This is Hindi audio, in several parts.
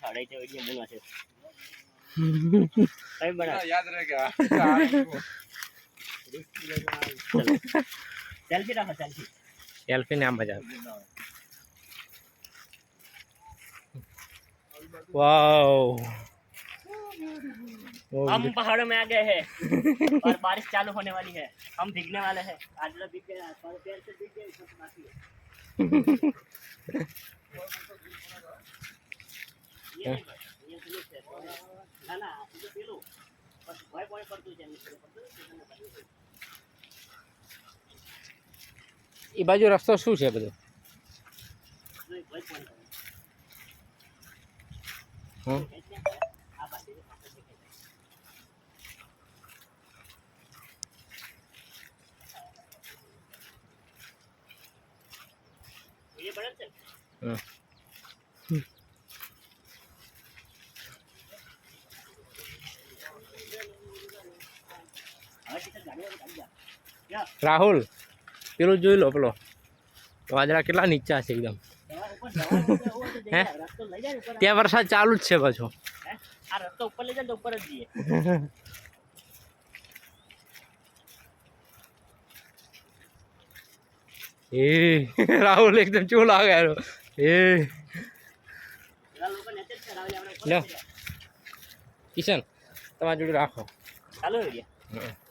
अड़ाई तो वीडियो मुना से कई बना याद रहेगा सेल्फी रखो सेल्फी सेल्फी नाम बजा वाओ हम पहाड़ों में आ गए हैं और बारिश चालू होने वाली है हम भीगने वाले हैं आज लोग भीग गए पर पैर से भीग गए सब बाकी है ये ना ना ये पेलो बस भय भय पड़તું છે એ બાજુ રસ્તો શું છે બધો હા ये बड़ा છે હા રાહુલ પેલું જોઈ લો પેલો વાદળા કેટલા નીચા છે એકદમ હે ત્યાં વરસાદ ચાલુ જ છે પાછો આ રસ્તો ઉપર લઈ જાય તો ઉપર જ જઈએ એ રાહુલ એકદમ ચૂ લાગે એ લો કિશન તમારી જોડે રાખો ચાલુ રહી ગયા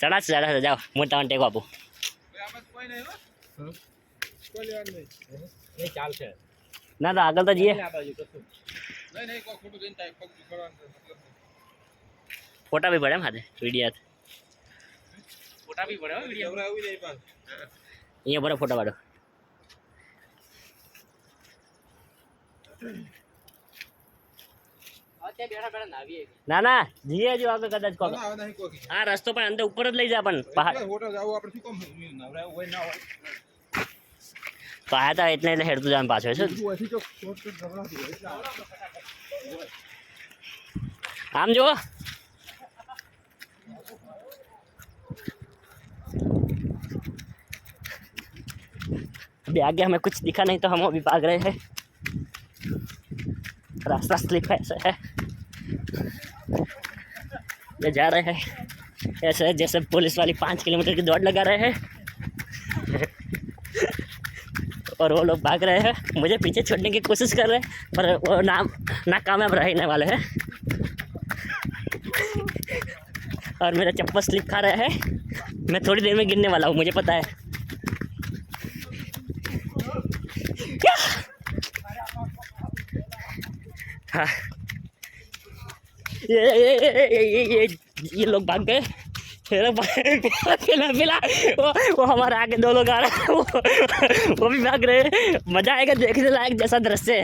ચડા જાઓ મોટા ટેકો આપો ચાલશે ના તો આગળ તો જઈએ ફોટા બી પડે એમ હાથે વિડીયો ફોટા બી પડે અહીંયા બરાબર ફોટા પાડો ના ના જીએ જો આગળ કદાચ કહો આ રસ્તો પણ અંદર ઉપર જ લઈ જા પણ પહાડ તો આયા તા એટલે હેડતું જવાનું પાછો છે આમ જો अभी आगे हमें कुछ दिखा नहीं तो हम अभी भाग रहे हैं रास्ता स्लिप है ऐसा है ये जा रहे हैं ऐसे है जैसे पुलिस वाली 5 किलोमीटर की दौड़ लगा रहे हैं और वो लोग भाग रहे हैं मुझे पीछे छोड़ने की कोशिश कर रहे हैं पर वो नाकामयाब रहने वाले हैं और मेरा चप्पल स्लिप खा रहा है मैं थोड़ी देर में गिरने वाला हूँ मुझे पता है हाँ ये लोग भाग गए फिलहाल वो हमारे आगे 2 लोग आ रहे हैं वो भी भाग रहे हैं मजा आएगा देखने लायक जैसा दृश्य है।